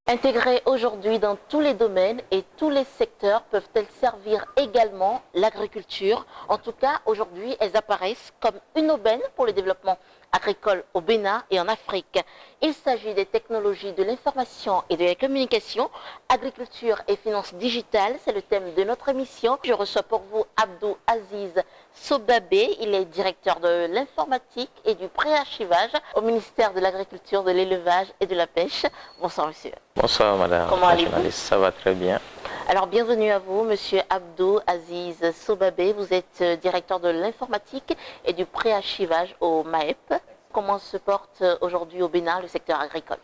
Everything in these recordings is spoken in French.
Intégrées aujourd'hui dans tous les domaines et tous les secteurs, peuvent-elles servir également l'agriculture? En tout cas, aujourd'hui, elles apparaissent comme une aubaine pour le développement agricole au Bénin et en Afrique. Il s'agit des technologies de l'information et de la communication. Agriculture et finances digitales, c'est le thème de notre émission. Je reçois pour vous Abdou Aziz Sobabé. Il est directeur de l'informatique et du préarchivage au ministère de l'Agriculture, de l'Élevage et de la Pêche. Bonsoir monsieur. Bonsoir madame. Comment allez-vous? Ça va très bien. Alors bienvenue à vous, monsieur Abdou Aziz Sobabé. Vous êtes directeur de l'informatique et du préarchivage au MAEP. Comment se porte aujourd'hui au Bénin le secteur agricole?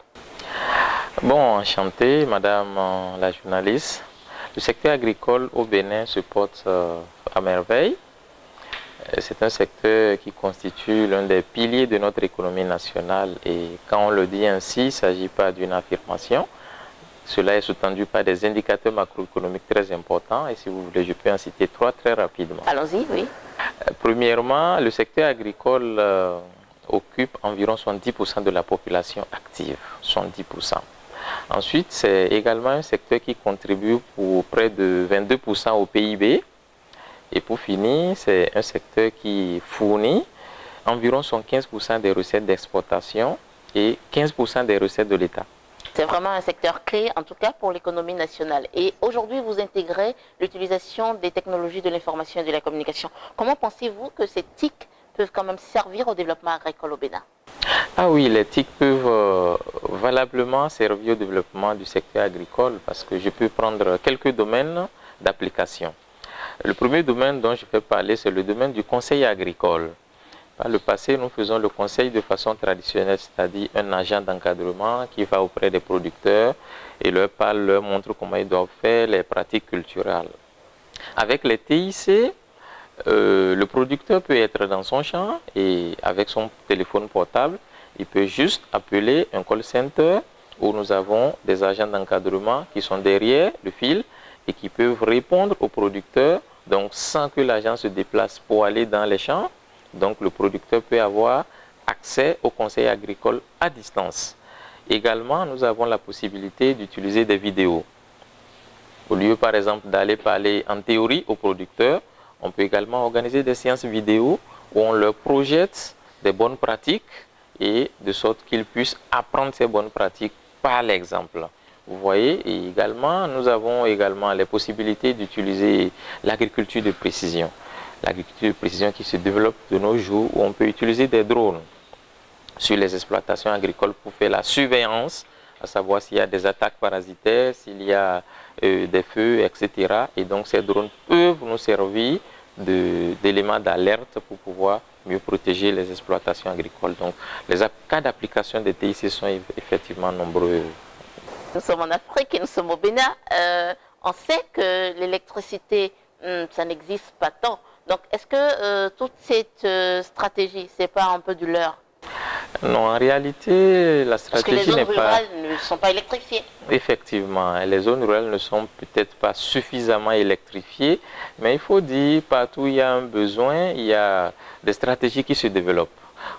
Bon, enchanté madame la journaliste. Le secteur agricole au Bénin se porte à merveille. C'est un secteur qui constitue l'un des piliers de notre économie nationale et quand on le dit ainsi, il ne s'agit pas d'une affirmation. Cela est sous-tendu par des indicateurs macroéconomiques très importants et si vous voulez, je peux en citer trois très rapidement. Allons-y, oui. Premièrement, le secteur agricole occupe environ 70% de la population active, 70%. Ensuite, c'est également un secteur qui contribue pour près de 22% au PIB. Et pour finir, c'est un secteur qui fournit environ 15% des recettes d'exportation et 15% des recettes de l'État. C'est vraiment un secteur clé, en tout cas pour l'économie nationale. Et aujourd'hui, vous intégrez l'utilisation des technologies de l'information et de la communication. Comment pensez-vous que ces TIC peuvent quand même servir au développement agricole au Bénin? Ah oui, les TIC peuvent valablement servir au développement du secteur agricole parce que je peux prendre quelques domaines d'application. Le premier domaine dont je vais parler, c'est le domaine du conseil agricole. Par le passé, nous faisons le conseil de façon traditionnelle, c'est-à-dire un agent d'encadrement qui va auprès des producteurs et leur parle, leur montre comment ils doivent faire les pratiques culturelles. Avec les TIC, le producteur peut être dans son champ et avec son téléphone portable, il peut juste appeler un call center où nous avons des agents d'encadrement qui sont derrière le fil et qui peuvent répondre aux producteurs, donc sans que l'agent se déplace pour aller dans les champs. Donc le producteur peut avoir accès au conseil agricole à distance. Également, nous avons la possibilité d'utiliser des vidéos. Au lieu par exemple d'aller parler en théorie aux producteurs, on peut également organiser des séances vidéo où on leur projette des bonnes pratiques et de sorte qu'ils puissent apprendre ces bonnes pratiques par l'exemple. Vous voyez, et également, nous avons également les possibilités d'utiliser l'agriculture de précision. L'agriculture de précision qui se développe de nos jours où on peut utiliser des drones sur les exploitations agricoles pour faire la surveillance, à savoir s'il y a des attaques parasitaires, s'il y a des feux, etc. Et donc ces drones peuvent nous servir d'éléments d'alerte pour pouvoir mieux protéger les exploitations agricoles. Donc les cas d'application des TIC sont effectivement nombreux. Nous sommes en Afrique et nous sommes au Bénin. On sait que l'électricité, ça n'existe pas tant. Donc, est-ce que toute cette stratégie, c'est pas un peu du leurre? Non, en réalité, la stratégie n'est pas... Parce que les zones rurales ne sont pas électrifiées. Effectivement, les zones rurales ne sont peut-être pas suffisamment électrifiées, mais il faut dire, partout où il y a un besoin, il y a des stratégies qui se développent.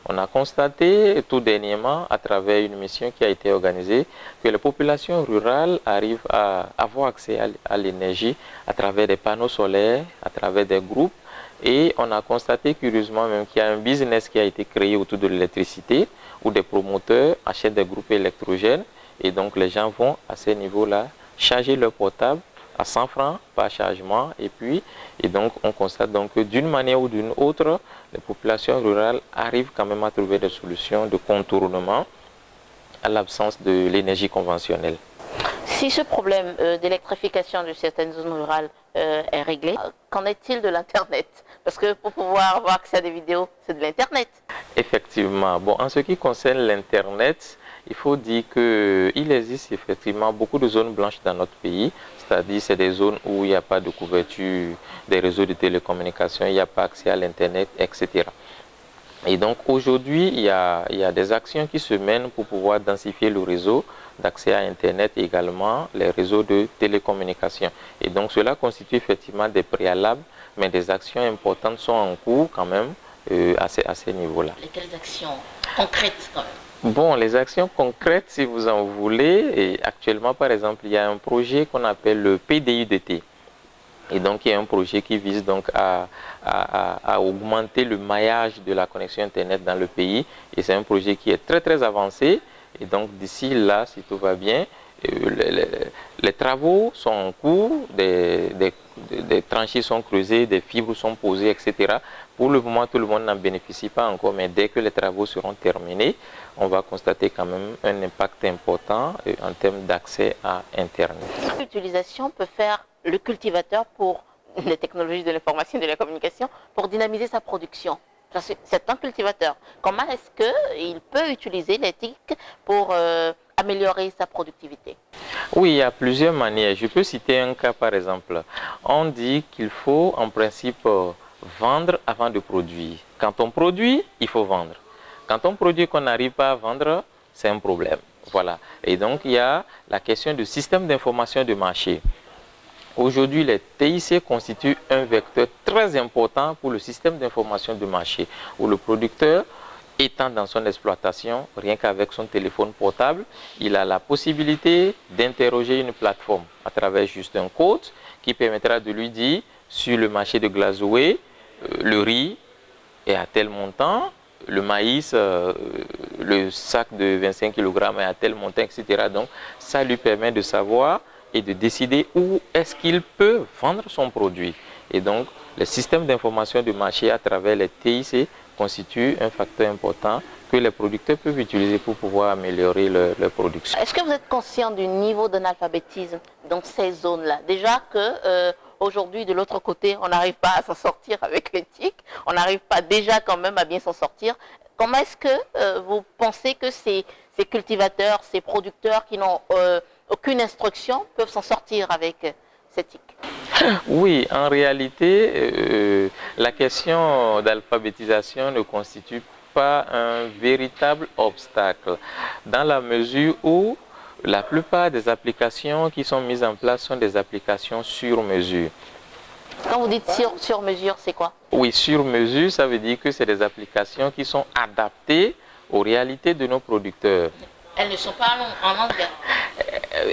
On a constaté tout dernièrement, à travers une mission qui a été organisée, que les populations rurales arrivent à avoir accès à l'énergie à travers des panneaux solaires, à travers des groupes. Et on a constaté curieusement même qu'il y a un business qui a été créé autour de l'électricité, où des promoteurs achètent des groupes électrogènes. Et donc les gens vont à ces niveaux-là charger leur portable à 100 francs par chargement et donc on constate donc que d'une manière ou d'une autre, les populations rurales arrivent quand même à trouver des solutions de contournement à l'absence de l'énergie conventionnelle. Si ce problème d'électrification de certaines zones rurales est réglé, qu'en est-il de l'Internet? Parce que pour pouvoir avoir accès à des vidéos, c'est de l'Internet. Effectivement. Bon, en ce qui concerne l'Internet, il faut dire qu'il existe effectivement beaucoup de zones blanches dans notre pays, c'est-à-dire c'est des zones où il n'y a pas de couverture des réseaux de télécommunications, il n'y a pas accès à l'Internet, etc. Et donc aujourd'hui, il y a des actions qui se mènent pour pouvoir densifier le réseau d'accès à Internet et également les réseaux de télécommunications. Et donc cela constitue effectivement des préalables, mais des actions importantes sont en cours quand même à ces niveaux-là. Lesquelles actions concrètes quand même? Bon, les actions concrètes, si vous en voulez, et actuellement, par exemple, il y a un projet qu'on appelle le PDUDT. Et donc, il y a un projet qui vise donc à augmenter le maillage de la connexion Internet dans le pays. Et c'est un projet qui est très, très avancé. Et donc, d'ici là, si tout va bien, les travaux sont en cours, des tranchées sont creusées, des fibres sont posées, etc. Pour le moment, tout le monde n'en bénéficie pas encore, mais dès que les travaux seront terminés, on va constater quand même un impact important en termes d'accès à Internet. L'utilisation peut faire le cultivateur pour les technologies de l'information et de la communication pour dynamiser sa production. C'est un cultivateur. Comment est-ce qu'il peut utiliser l'éthique pour améliorer sa productivité? Oui, il y a plusieurs manières. Je peux citer un cas par exemple. On dit qu'il faut en principe vendre avant de produire. Quand on produit, il faut vendre. Quand on produit qu'on n'arrive pas à vendre, c'est un problème. Voilà. Et donc, il y a la question du système d'information de marché. Aujourd'hui, les TIC constituent un vecteur très important pour le système d'information de marché, où le producteur, étant dans son exploitation, rien qu'avec son téléphone portable, il a la possibilité d'interroger une plateforme à travers juste un code qui permettra de lui dire, sur le marché de Glazoé, le riz est à tel montant, le maïs, le sac de 25 kg est à tel montant, etc. Donc, ça lui permet de savoir et de décider où est-ce qu'il peut vendre son produit. Et donc, le système d'information du marché à travers les TIC constitue un facteur important que les producteurs peuvent utiliser pour pouvoir améliorer leur production. Est-ce que vous êtes conscient du niveau d'analphabétisme dans ces zones-là? Déjà que aujourd'hui, de l'autre côté, on n'arrive pas à s'en sortir avec l'éthique, on n'arrive pas déjà quand même à bien s'en sortir. Comment est-ce que vous pensez que ces cultivateurs, ces producteurs qui n'ont aucune instruction peuvent s'en sortir avec cette éthique? Oui, en réalité, la question d'alphabétisation ne constitue pas un véritable obstacle, dans la mesure où la plupart des applications qui sont mises en place sont des applications sur mesure. Quand vous dites sur mesure, c'est quoi? Oui, sur mesure, ça veut dire que c'est des applications qui sont adaptées aux réalités de nos producteurs. Elles ne sont pas en langue?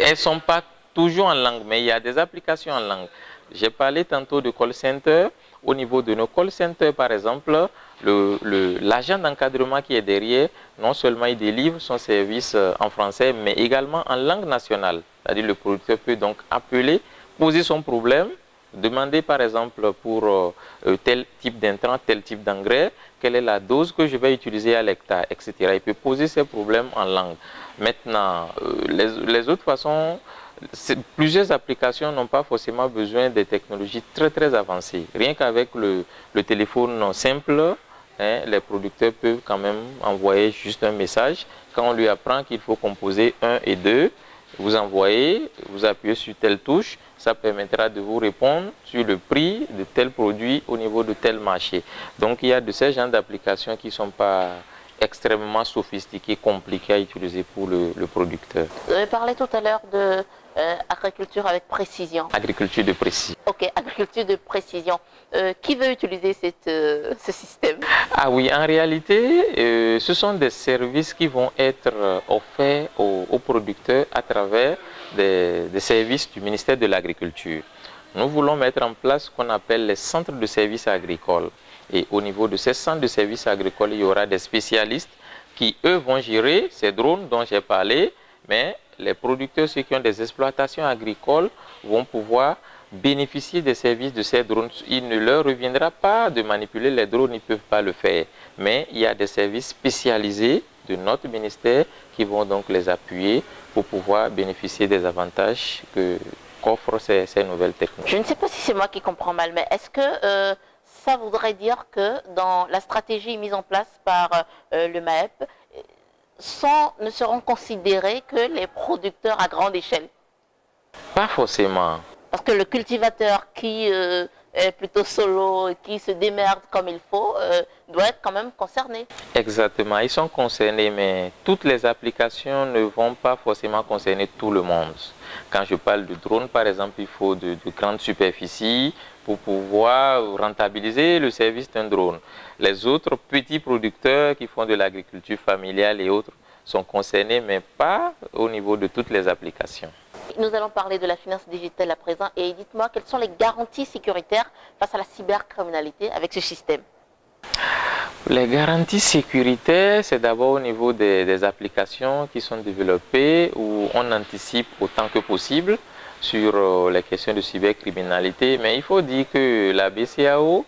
Elles ne sont pas toujours en langue, mais il y a des applications en langue. J'ai parlé tantôt de call center. Au niveau de nos call centers, par exemple, l'agent d'encadrement qui est derrière, non seulement il délivre son service en français, mais également en langue nationale. C'est-à-dire le producteur peut donc appeler, poser son problème, demander par exemple pour tel type d'intrant, tel type d'engrais, quelle est la dose que je vais utiliser à l'hectare, etc. Il peut poser ses problèmes en langue. Maintenant, les autres façons, plusieurs applications n'ont pas forcément besoin de technologies très très avancées. Rien qu'avec le téléphone simple, hein, les producteurs peuvent quand même envoyer juste un message. Quand on lui apprend qu'il faut composer 1 et 2, vous envoyez, vous appuyez sur telle touche, ça permettra de vous répondre sur le prix de tel produit au niveau de tel marché. Donc il y a de ces genres d'applications qui ne sont pas extrêmement sophistiquées, compliquées à utiliser pour le producteur. Vous avez parlé tout à l'heure de agriculture avec précision. Agriculture de précision. Ok, agriculture de précision. Qui veut utiliser ce système? Ah oui, en réalité, ce sont des services qui vont être offerts aux producteurs à travers des services du ministère de l'Agriculture. Nous voulons mettre en place ce qu'on appelle les centres de services agricoles. Et au niveau de ces centres de services agricoles, il y aura des spécialistes qui, eux, vont gérer ces drones dont j'ai parlé, mais les producteurs, ceux qui ont des exploitations agricoles, vont pouvoir bénéficier des services de ces drones. Il ne leur reviendra pas de manipuler les drones, ils ne peuvent pas le faire. Mais il y a des services spécialisés de notre ministère qui vont donc les appuyer pour pouvoir bénéficier des avantages qu'offrent ces nouvelles technologies. Je ne sais pas si c'est moi qui comprends mal, mais est-ce que ça voudrait dire que dans la stratégie mise en place par le MAEP, ne seront considérés que les producteurs à grande échelle? Pas forcément. Parce que le cultivateur qui est plutôt solo, qui se démerde comme il faut, doit être quand même concerné. Exactement, ils sont concernés, mais toutes les applications ne vont pas forcément concerner tout le monde. Quand je parle de drone, par exemple, il faut de grandes superficies pour pouvoir rentabiliser le service d'un drone. Les autres petits producteurs qui font de l'agriculture familiale et autres sont concernés, mais pas au niveau de toutes les applications. Nous allons parler de la finance digitale à présent et dites-moi quelles sont les garanties sécuritaires face à la cybercriminalité avec ce système. Les garanties sécuritaires, c'est d'abord au niveau des applications qui sont développées où on anticipe autant que possible sur les questions de cybercriminalité. Mais il faut dire que la BCAO,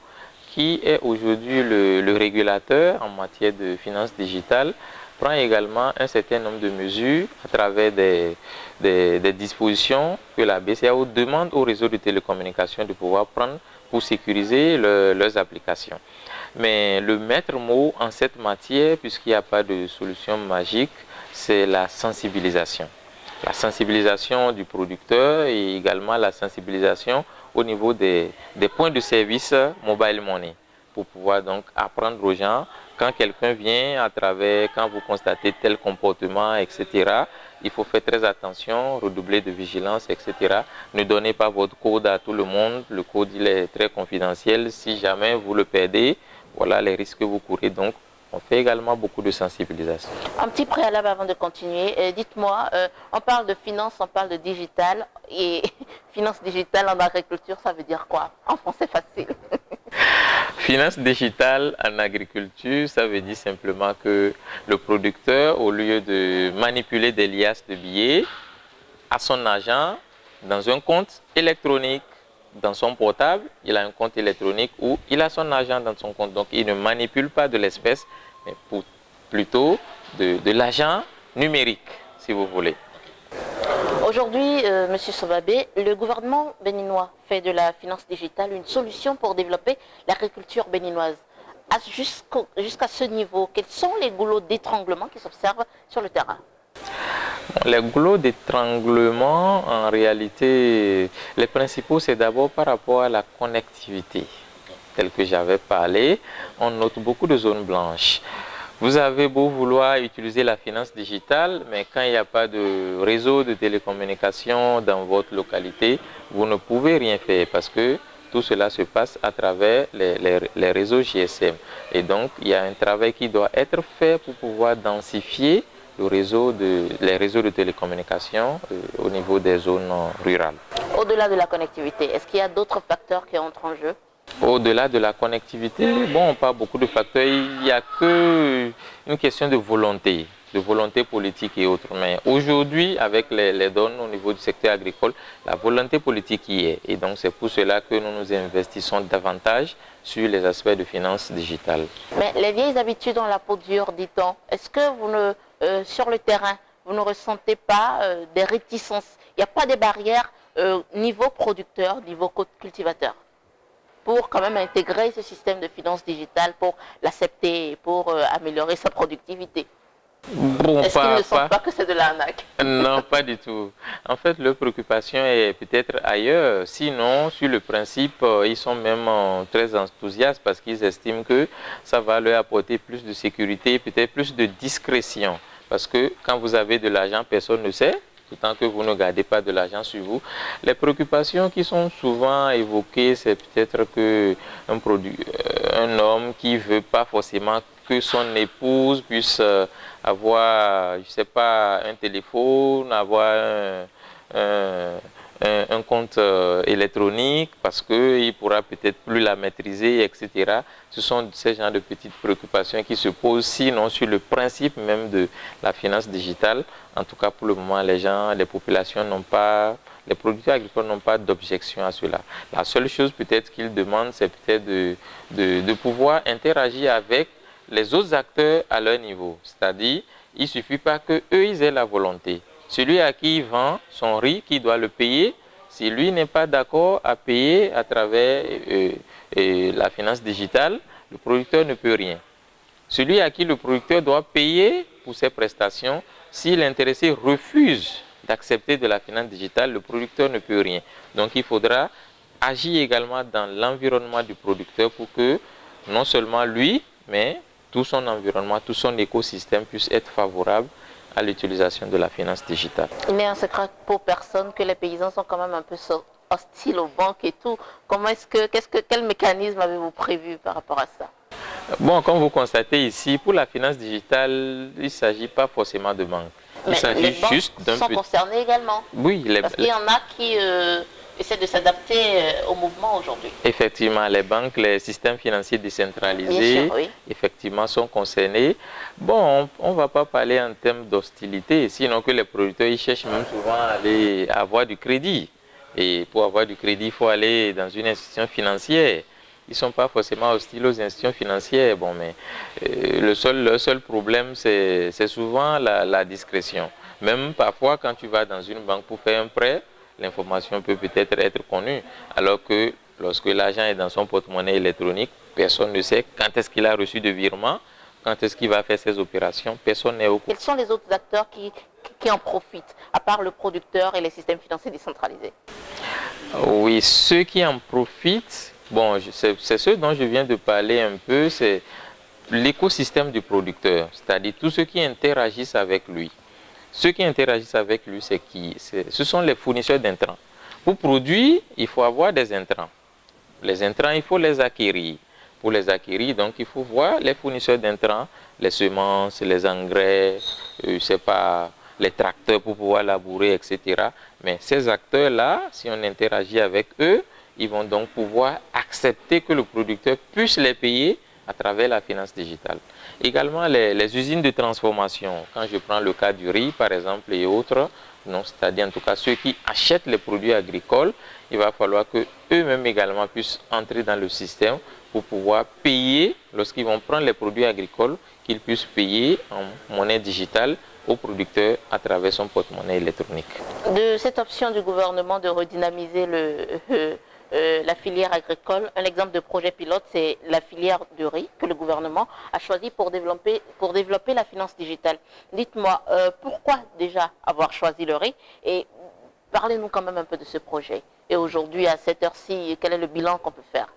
qui est aujourd'hui le régulateur en matière de finances digitales, prend également un certain nombre de mesures à travers des dispositions que la BCAO demande aux réseaux de télécommunications de pouvoir prendre pour sécuriser leurs applications. Mais le maître mot en cette matière, puisqu'il n'y a pas de solution magique, c'est la sensibilisation. La sensibilisation du producteur et également la sensibilisation au niveau des points de service mobile money pour pouvoir donc apprendre aux gens quand quelqu'un vient à travers, quand vous constatez tel comportement, etc. Il faut faire très attention, redoubler de vigilance, etc. Ne donnez pas votre code à tout le monde. Le code il est très confidentiel. Si jamais vous le perdez, voilà les risques que vous courez. Donc, on fait également beaucoup de sensibilisation. Un petit préalable avant de continuer. Dites-moi, on parle de finance, on parle de digital. Et finance digitale en agriculture, ça veut dire quoi? En français facile. Finance digitale en agriculture, ça veut dire simplement que le producteur, au lieu de manipuler des liasses de billets, a son argent dans un compte électronique. Dans son portable, il a un compte électronique où il a son argent dans son compte. Donc, il ne manipule pas de l'espèce, mais plutôt de l'argent numérique, si vous voulez. Aujourd'hui, M. Sobabé, le gouvernement béninois fait de la finance digitale une solution pour développer l'agriculture béninoise. Jusqu'à ce niveau, quels sont les goulots d'étranglement qui s'observent sur le terrain? Les goulots d'étranglement, en réalité, les principaux, c'est d'abord par rapport à la connectivité. Tel que j'avais parlé, on note beaucoup de zones blanches. Vous avez beau vouloir utiliser la finance digitale, mais quand il n'y a pas de réseau de télécommunications dans votre localité, vous ne pouvez rien faire parce que tout cela se passe à travers les réseaux GSM. Et donc, il y a un travail qui doit être fait pour pouvoir densifier les réseaux de télécommunications au niveau des zones rurales. Au-delà de la connectivité, est-ce qu'il y a d'autres facteurs qui entrent en jeu? Au-delà de la connectivité, bon, on parle beaucoup de facteurs. Il n'y a qu'une question de volonté politique et autres. Mais aujourd'hui, avec les donnes au niveau du secteur agricole, la volonté politique y est. Et donc, c'est pour cela que nous nous investissons davantage sur les aspects de finances digitales. Mais les vieilles habitudes ont la peau dure, dit-on. Est-ce que sur le terrain, vous ne ressentez pas des réticences? Il n'y a pas de barrières niveau producteur, niveau cultivateur pour quand même intégrer ce système de finances digitales, pour l'accepter et pour améliorer sa productivité? Bon, est-ce qu'ils ne sentent pas que c'est de l'arnaque? Non, pas du tout. En fait, leur préoccupation est peut-être ailleurs. Sinon, sur le principe, ils sont même très enthousiastes parce qu'ils estiment que ça va leur apporter plus de sécurité, peut-être plus de discrétion. Parce que quand vous avez de l'argent, personne ne sait. Tant que vous ne gardez pas de l'argent sur vous. Les préoccupations qui sont souvent évoquées, c'est peut-être qu'un homme qui ne veut pas forcément que son épouse puisse avoir, je ne sais pas, un téléphone, avoir un compte électronique parce qu'il ne pourra peut-être plus la maîtriser, etc. Ce sont ces genres de petites préoccupations qui se posent, sinon sur le principe même de la finance digitale. En tout cas, pour le moment, les populations n'ont pas, les producteurs agricoles n'ont pas d'objection à cela. La seule chose peut-être qu'ils demandent, c'est peut-être de pouvoir interagir avec les autres acteurs à leur niveau. C'est-à-dire, il ne suffit pas qu'eux, ils aient la volonté. Celui à qui il vend son riz, qui doit le payer, si lui n'est pas d'accord à payer à travers la finance digitale, le producteur ne peut rien. Celui à qui le producteur doit payer pour ses prestations, si l'intéressé refuse d'accepter de la finance digitale, le producteur ne peut rien. Donc il faudra agir également dans l'environnement du producteur pour que non seulement lui, mais tout son environnement, tout son écosystème puisse être favorable à l'utilisation de la finance digitale. Il n'est un secret pour personne que les paysans sont quand même un peu hostiles aux banques et tout. Quel mécanisme avez-vous prévu par rapport à ça? Bon, comme vous constatez ici, pour la finance digitale, il ne s'agit pas forcément de banque. Il s'agit juste d'un sont concernés également. Oui, parce qu'il y en a qui essaient de s'adapter au mouvement aujourd'hui. Effectivement, les banques, les systèmes financiers décentralisés, sûr, oui. effectivement, sont concernés. Bon, on ne va pas parler en termes d'hostilité, sinon que les producteurs ils cherchent même souvent à aller avoir du crédit. Et pour avoir du crédit, il faut aller dans une institution financière. Ils ne sont pas forcément hostiles aux institutions financières. Bon, mais le seul problème, c'est souvent la discrétion. Même parfois, quand tu vas dans une banque pour faire un prêt, l'information peut peut-être être connue. Alors que lorsque l'argent est dans son porte-monnaie électronique, personne ne sait quand est-ce qu'il a reçu de virement, quand est-ce qu'il va faire ses opérations. Personne n'est au courant. Quels sont les autres acteurs qui en profitent, à part le producteur et les systèmes financiers décentralisés? Oui, ceux qui en profitent, bon, c'est ceux dont je viens de parler un peu, c'est l'écosystème du producteur, c'est-à-dire tous ceux qui interagissent avec lui. Ceux qui interagissent avec lui, c'est qui? Ce sont les fournisseurs d'intrants. Pour produire, il faut avoir des intrants. Les intrants, il faut les acquérir. Pour les acquérir, donc, il faut voir les fournisseurs d'intrants, les semences, les engrais, je sais pas, les tracteurs pour pouvoir labourer, etc. Mais ces acteurs-là, si on interagit avec eux, ils vont donc pouvoir accepter que le producteur puisse les payer à travers la finance digitale. Également, les usines de transformation, quand je prends le cas du riz, par exemple, et autres, c'est-à-dire en tout cas ceux qui achètent les produits agricoles, il va falloir qu'eux-mêmes également puissent entrer dans le système pour pouvoir payer, lorsqu'ils vont prendre les produits agricoles, qu'ils puissent payer en monnaie digitale au producteur à travers son porte-monnaie électronique. De cette option du gouvernement de redynamiser la filière agricole, un exemple de projet pilote, c'est la filière du riz que le gouvernement a choisi pour développer la finance digitale. Dites-moi, pourquoi déjà avoir choisi le riz? Et parlez-nous quand même un peu de ce projet. Et aujourd'hui, à cette heure-ci, quel est le bilan qu'on peut faire?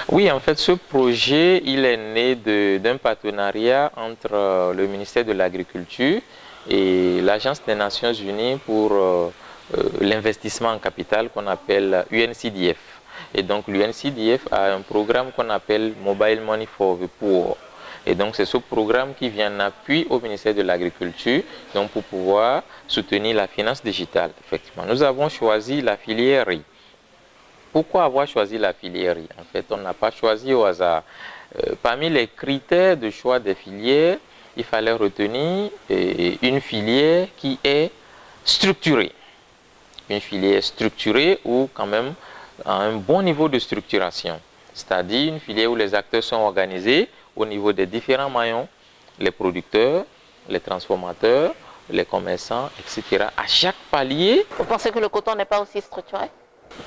Oui, en fait, ce projet, il est né d'un partenariat entre le ministère de l'Agriculture et l'Agence des Nations Unies pour l'investissement en capital qu'on appelle UNCDF. Et donc, l'UNCDF a un programme qu'on appelle Mobile Money for the Poor. Et donc, c'est ce programme qui vient en appui au ministère de l'Agriculture donc pour pouvoir soutenir la finance digitale. Effectivement, nous avons choisi la filière riz. Pourquoi avoir choisi la filière riz? En fait, on n'a pas choisi au hasard. Parmi les critères de choix des filières, il fallait retenir une filière qui est structurée. Une filière structurée ou quand même à un bon niveau de structuration. C'est-à-dire une filière où les acteurs sont organisés au niveau des différents maillons, les producteurs, les transformateurs, les commerçants, etc. À chaque palier. Vous pensez que le coton n'est pas aussi structuré?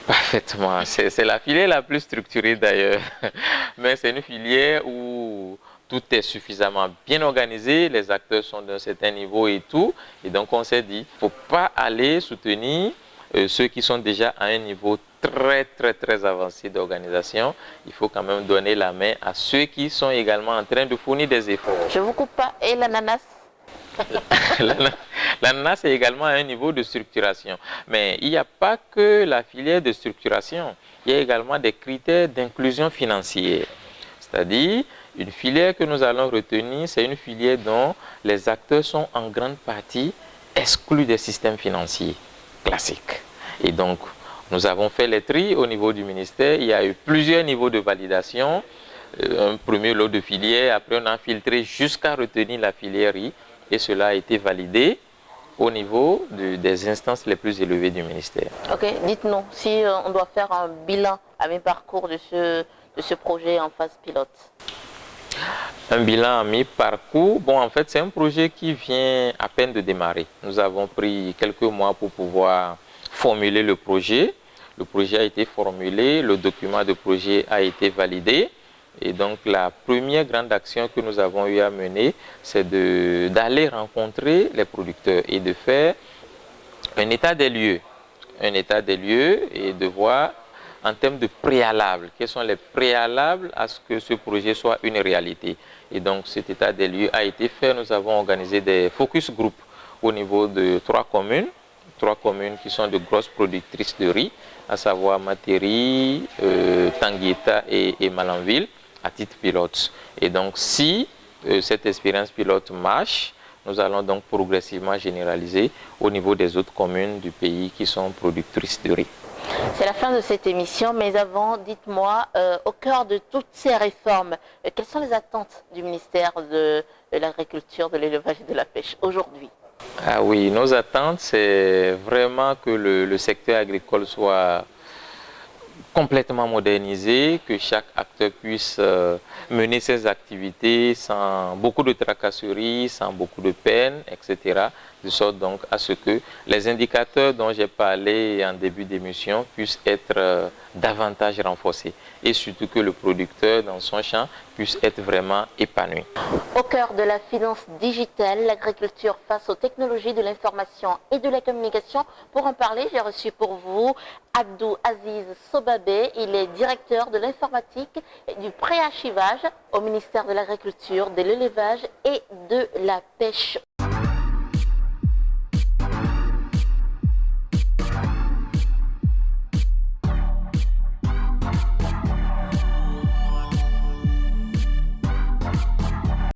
Parfaitement. C'est la filière la plus structurée d'ailleurs. Mais c'est une filière où tout est suffisamment bien organisé, les acteurs sont d'un certain niveau et tout. Et donc on s'est dit, il ne faut pas aller soutenir ceux qui sont déjà à un niveau très avancé d'organisation. Il faut quand même donner la main à ceux qui sont également en train de fournir des efforts. Je ne vous coupe pas. Et l'ananas? L'ananas est également à un niveau de structuration. Mais il n'y a pas que la filière de structuration. Il y a également des critères d'inclusion financière. C'est-à-dire, une filière que nous allons retenir, c'est une filière dont les acteurs sont en grande partie exclus des systèmes financiers classiques. Et donc, nous avons fait les tris au niveau du ministère. Il y a eu plusieurs niveaux de validation. Un premier lot de filières, après on a filtré jusqu'à retenir la filière riz. Et cela a été validé au niveau des instances les plus élevées du ministère. Ok, dites-nous, si on doit faire un bilan à mi-parcours de ce projet en phase pilote. Un bilan à mi-parcours, bon en fait c'est un projet qui vient à peine de démarrer. Nous avons pris quelques mois pour pouvoir formuler le projet. Le projet a été formulé, le document de projet a été validé. Et donc la première grande action que nous avons eu à mener, c'est d'aller rencontrer les producteurs et de faire un état des lieux. Un état des lieux et de voir en termes de préalables. Quels sont les préalables à ce que ce projet soit une réalité? Et donc cet état des lieux a été fait. Nous avons organisé des focus group au niveau de 3 communes qui sont de grosses productrices de riz, à savoir Materi, Tanguieta et Malanville, à titre pilote. Et donc si cette expérience pilote marche, nous allons donc progressivement généraliser au niveau des autres communes du pays qui sont productrices de riz. C'est la fin de cette émission, mais avant, dites-moi, au cœur de toutes ces réformes, quelles sont les attentes du ministère de l'Agriculture, de l'Élevage et de la Pêche aujourd'hui? Ah oui, nos attentes, c'est vraiment que le secteur agricole soit complètement modernisé, que chaque acteur puisse mener ses activités sans beaucoup de tracasseries, sans beaucoup de peine, etc. De sorte donc à ce que les indicateurs dont j'ai parlé en début d'émission puissent être davantage renforcés et surtout que le producteur dans son champ puisse être vraiment épanoui. Au cœur de la finance digitale, l'agriculture face aux technologies de l'information et de la communication. Pour en parler, j'ai reçu pour vous Abdou Aziz Sobabé. Il est directeur de l'informatique et du préarchivage au ministère de l'Agriculture, de l'Élevage et de la Pêche.